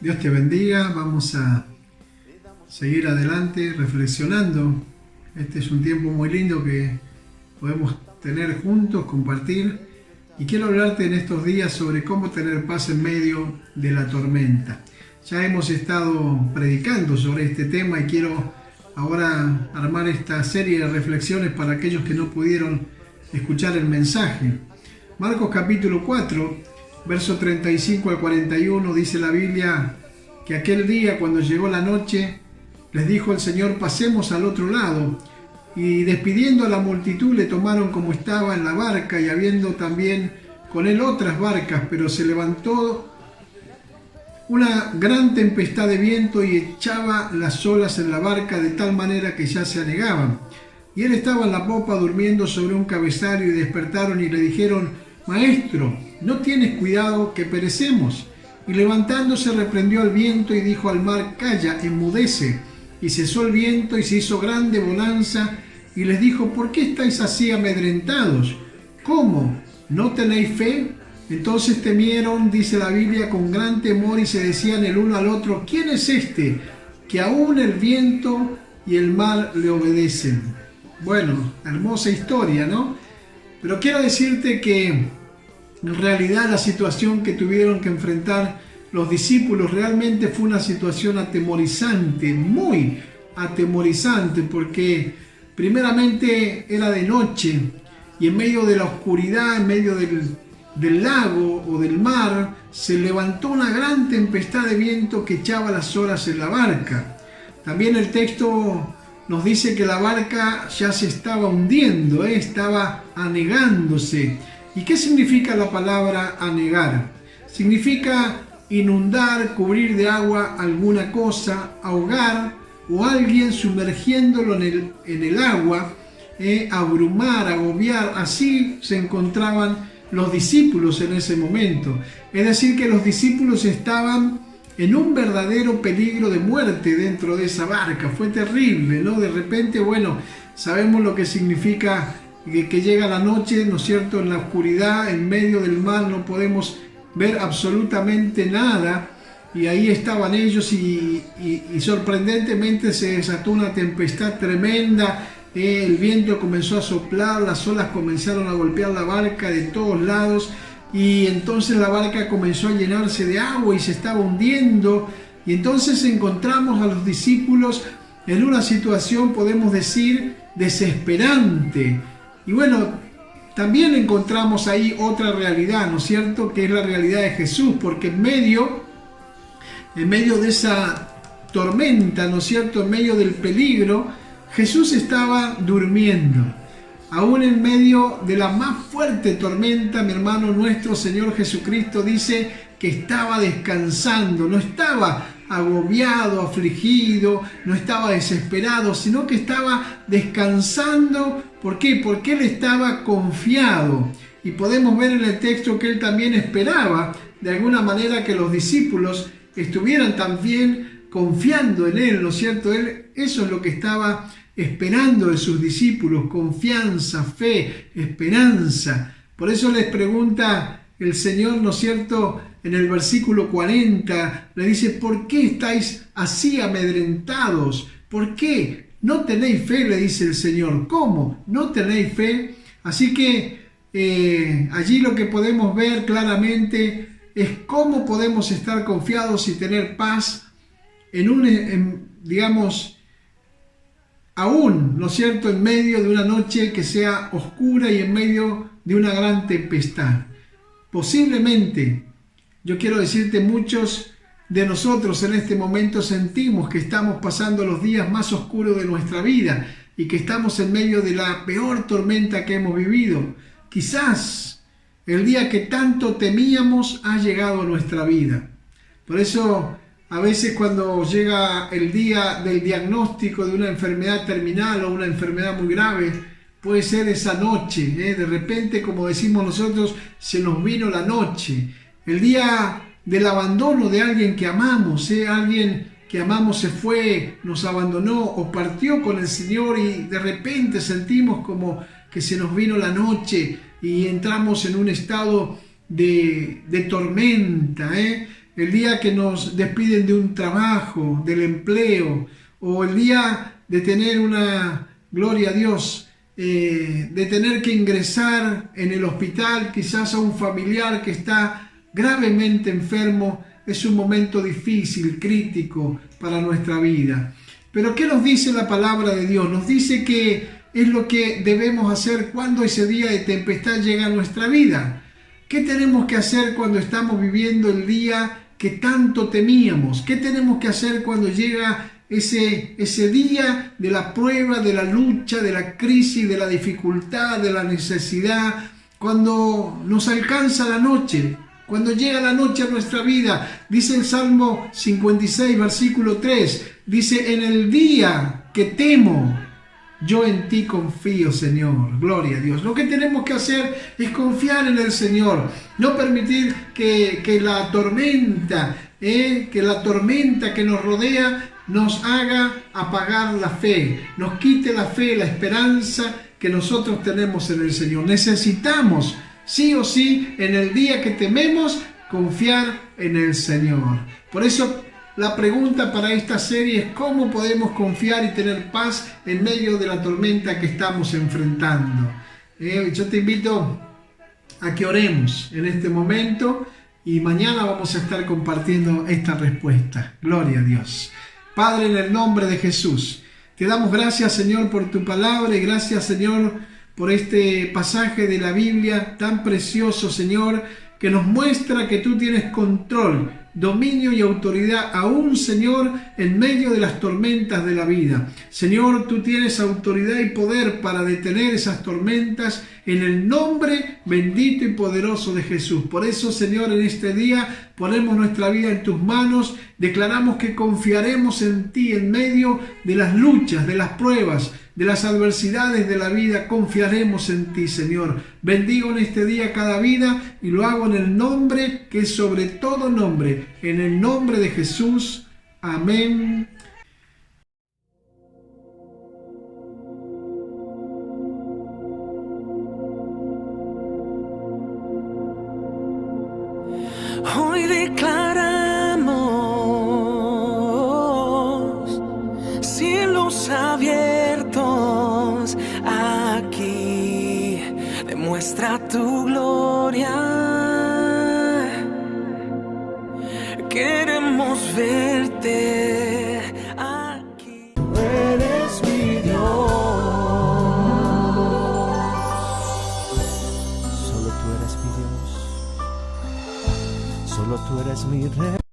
Dios te bendiga. Vamos a seguir adelante reflexionando. Este es un tiempo muy lindo que podemos tener juntos, compartir. Y quiero hablarte en estos días sobre cómo tener paz en medio de la tormenta. Ya hemos estado predicando sobre este tema y quiero ahora armar esta serie de reflexiones para aquellos que no pudieron escuchar el mensaje. Marcos capítulo 4, verso 35 al 41, dice la Biblia que aquel día, cuando llegó la noche, les dijo el Señor: pasemos al otro lado. Y despidiendo a la multitud, le tomaron como estaba en la barca, y habiendo también con él otras barcas, pero se levantó una gran tempestad de viento y echaba las olas en la barca de tal manera que ya se anegaban. Y él estaba en la popa durmiendo sobre un cabezario, y despertaron y le dijeron: Maestro, ¿no tienes cuidado que perecemos? Y levantándose reprendió al viento y dijo al mar: Calla, enmudece. Y cesó el viento y se hizo grande bonanza, y les dijo: ¿por qué estáis así amedrentados? ¿Cómo? ¿No tenéis fe? Entonces temieron, dice la Biblia, con gran temor, y se decían el uno al otro: ¿quién es este que aún el viento y el mar le obedecen? Bueno, hermosa historia, ¿no? Pero quiero decirte que en realidad la situación que tuvieron que enfrentar los discípulos realmente fue una situación atemorizante, muy atemorizante, porque primeramente era de noche y en medio de la oscuridad, en medio del lago o del mar, se levantó una gran tempestad de viento que echaba las olas en la barca. También el texto nos dice que la barca ya se estaba hundiendo, estaba anegándose. ¿Y qué significa la palabra anegar? Significa inundar, cubrir de agua alguna cosa, ahogar o alguien sumergiéndolo en el agua, abrumar, agobiar. Así se encontraban los discípulos en ese momento. Es decir, que los discípulos estaban en un verdadero peligro de muerte dentro de esa barca. Fue terrible, ¿no? De repente, bueno, sabemos lo que significa que llega la noche, ¿no es cierto? En la oscuridad, en medio del mar, no podemos ver absolutamente nada. Y ahí estaban ellos y sorprendentemente se desató una tempestad tremenda. El viento comenzó a soplar, las olas comenzaron a golpear la barca de todos lados. Y entonces la barca comenzó a llenarse de agua y se estaba hundiendo. Y entonces encontramos a los discípulos en una situación, podemos decir, desesperante. Y bueno, también encontramos ahí otra realidad, ¿no es cierto? Que es la realidad de Jesús, porque en medio de esa tormenta, ¿no es cierto? En medio del peligro, Jesús estaba durmiendo. Aún en medio de la más fuerte tormenta, mi hermano, nuestro Señor Jesucristo dice que estaba descansando, no estaba agobiado, afligido, no estaba desesperado, sino que estaba descansando. ¿Por qué? Porque Él estaba confiado. Y podemos ver en el texto que Él también esperaba, de alguna manera, que los discípulos estuvieran también confiando en Él, ¿no es cierto? Él, eso es lo que estaba esperando de sus discípulos: confianza, fe, esperanza. Por eso les pregunta el Señor, ¿no es cierto?, en el versículo 40, le dice: ¿por qué estáis así amedrentados? ¿Por qué no tenéis fe?, le dice el Señor. ¿Cómo? ¿No tenéis fe? Así que allí lo que podemos ver claramente es cómo podemos estar confiados y tener paz digamos, aún, ¿no es cierto?, en medio de una noche que sea oscura y en medio de una gran tempestad. Posiblemente, yo quiero decirte, muchos de nosotros en este momento sentimos que estamos pasando los días más oscuros de nuestra vida y que estamos en medio de la peor tormenta que hemos vivido. Quizás el día que tanto temíamos ha llegado a nuestra vida. Por eso, a veces cuando llega el día del diagnóstico de una enfermedad terminal o una enfermedad muy grave, puede ser esa noche, de repente, como decimos nosotros, se nos vino la noche. El día del abandono de alguien que amamos, alguien que amamos se fue, nos abandonó o partió con el Señor, y de repente sentimos como que se nos vino la noche y entramos en un estado de tormenta, el día que nos despiden de un trabajo, del empleo, o el día de tener una, gloria a Dios, de tener que ingresar en el hospital quizás a un familiar que está gravemente enfermo. Es un momento difícil, crítico para nuestra vida. Pero ¿qué nos dice la palabra de Dios? Nos dice que es lo que debemos hacer cuando ese día de tempestad llega a nuestra vida. ¿Qué tenemos que hacer cuando estamos viviendo el día que tanto temíamos? ¿Qué tenemos que hacer cuando llega ese día de la prueba, de la lucha, de la crisis, de la dificultad, de la necesidad? Cuando nos alcanza la noche, cuando llega la noche a nuestra vida. Dice el Salmo 56, versículo 3, dice: en el día que temo, yo en ti confío, Señor. Gloria a Dios. Lo que tenemos que hacer es confiar en el Señor. No permitir que la tormenta que nos rodea nos haga apagar la fe, nos quite la fe, la esperanza que nosotros tenemos en el Señor. Necesitamos, sí o sí, en el día que tememos, confiar en el Señor. Por eso la pregunta para esta serie es: ¿cómo podemos confiar y tener paz en medio de la tormenta que estamos enfrentando? Yo te invito a que oremos en este momento y mañana vamos a estar compartiendo esta respuesta. Gloria a Dios. Padre, en el nombre de Jesús, te damos gracias, Señor, por tu palabra, y gracias, Señor, por este pasaje de la Biblia tan precioso, Señor, que nos muestra que tú tienes control, dominio y autoridad aún, Señor, en medio de las tormentas de la vida. Señor, tú tienes autoridad y poder para detener esas tormentas en el nombre bendito y poderoso de Jesús. Por eso, Señor, en este día ponemos nuestra vida en tus manos, declaramos que confiaremos en ti en medio de las luchas, de las pruebas, de las adversidades de la vida. Confiaremos en ti, Señor. Bendigo en este día cada vida y lo hago en el nombre que es sobre todo nombre, en el nombre de Jesús. Amén. Hoy declaramos cielos abiertos aquí, demuestra tu gloria. Queremos verte aquí. Tú eres mi Dios. Solo tú eres mi Dios. Solo tú eres mi Rey.